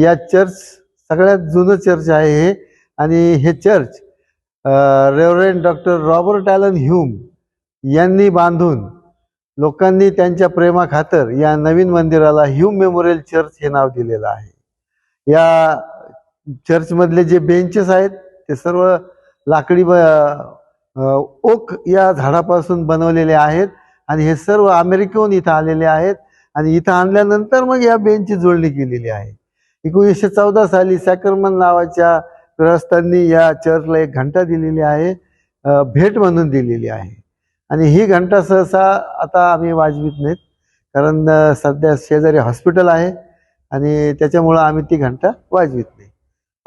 या चर्च सगळ्यात जुनं चर्च आहे हे, आणि हे church reverend doctor Robert Allan Hume यांनी बांधून लोकांनी त्यांच्या प्रेमाखातर या नवीन मंदिराला ह्यूम मेमोरियल चर्च हे नाव दिलेलं आहे। या चर्चमधले जे बेंचेस आहेत ते सर्व लाकडी ओक या झाडापासून बनवलेले आहेत, आणि हे सर्व अमेरिकेहून इथं आलेले आहेत, आणि इथं आणल्यानंतर मग या बेंचची जुळणी केलेली आहे। 1914 साली सॅक्रमन नावाच्या गृहस्थांनी या चर्चला एक घंटा दिलेली आहे, भेट म्हणून दिलेली आहे। आणि ही घंटा सहसा आता आम्ही वाजवित नाहीत, कारण सध्या शेजारी हॉस्पिटल आहे आणि त्याच्यामुळं आम्ही ती घंटा वाजवित नाही।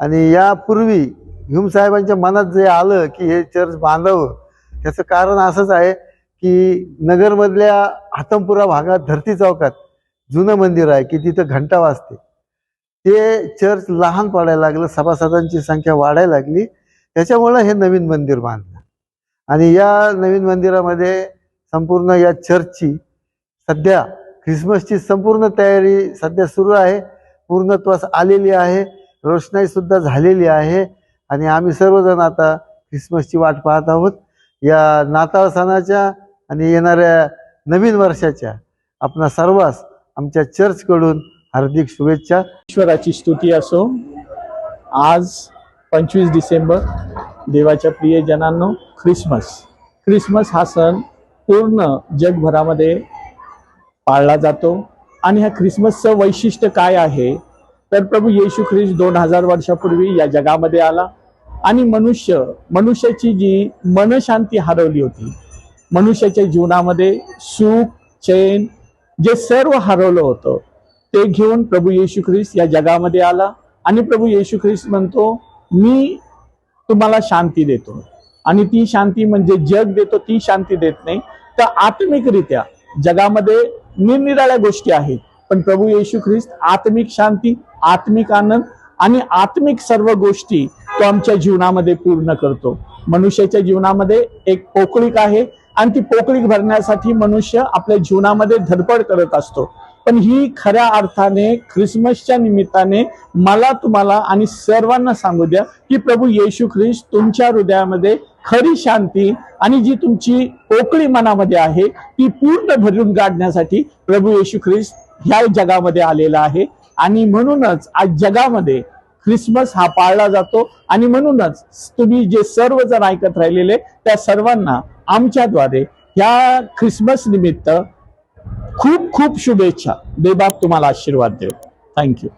आणि यापूर्वी ह्यूम साहेबांच्या मनात जे आलं की हे चर्च बांधावं, त्याचं कारण असंच आहे की नगरमधल्या हातमपुरा भागात धरती चौकात जुनं मंदिर आहे की तिथं घंटा वाजते। ते चर्च लहान पडायला लागलं, सभासदांची संख्या वाढायला लागली, त्याच्यामुळं हे नवीन मंदिर बांधलं। आणि या नवीन मंदिरामध्ये संपूर्ण या चर्चची सध्या ख्रिसमसची संपूर्ण तयारी सध्या सुरू आहे, पूर्णत्वास आलेली आहे, रोषणाई सुद्धा झालेली आहे, आणि आम्ही सर्वजण आता ख्रिसमसची वाट पाहत आहोत। या नाताळ सणाच्या आणि येणाऱ्या नवीन वर्षाच्या आपणा सर्वांस आमच्या चर्चकडून हार्दिक शुभेच्छा। ईश्वराची स्तुती असो। आज 25 डिसेंबर, देवाच्या प्रियजनांनो, ख्रिसमस हा सण पूर्ण जगभरामध्ये पाळला जातो। आणि ह्या ख्रिसमसचं वैशिष्ट्य काय आहे तर प्रभू येशू ख्रिस्त 2000 वर्षापूर्वी या जगामध्ये आला, आणि मनुष्याची जी मनशांती हरवली होती, मनुष्याच्या जीवनामध्ये सुख चैन जे सर्व हरवलं होतं ते घेऊन प्रभू येशू ख्रिस्त या जगामध्ये आला। आणि प्रभू येशू ख्रिस्त म्हणतो, मी तुम्हाला शांती देतो, आणि ती शांती म्हणजे जग देतो ती शांती देत नाही, तर आत्मिकरित्या जगामध्ये निरनिराळ्या गोष्टी आहेत, पण प्रभू येशू ख्रिस्त आत्मिक शांती, आत्मिक आनंद आणि आत्मिक सर्व गोष्टी तो आमच्या जीवनामध्ये पूर्ण करतो। मनुष्याच्या जीवनामध्ये एक पोकळीक आहे, आणि ती पोकळीक भरण्यासाठी मनुष्य आपल्या जीवनामध्ये धडपड करत असतो, पण ही खऱ्या अर्थाने ख्रिसमसच्या निमित्ताने मला तुम्हाला आणि सर्वांना सांगू द्या की प्रभू येशू ख्रिस्त तुमच्या हृदयामध्ये खरी शांती आणि जी तुमची पोकळी मनामध्ये आहे ती पूर्ण भरून काढण्यासाठी प्रभू येशू ख्रिस्त ह्या जगामध्ये आलेला आहे। आणि म्हणूनच आज जगामध्ये ख्रिसमस हा पाळला जातो, आणि म्हणूनच तुम्ही जे सर्व जण ऐकत राहिलेले त्या सर्वांना आमच्याद्वारे ह्या ख्रिसमस निमित्त खूप खूप शुभेच्छा। देवबाप तुम्हाला आशीर्वाद देव। थँक्यू।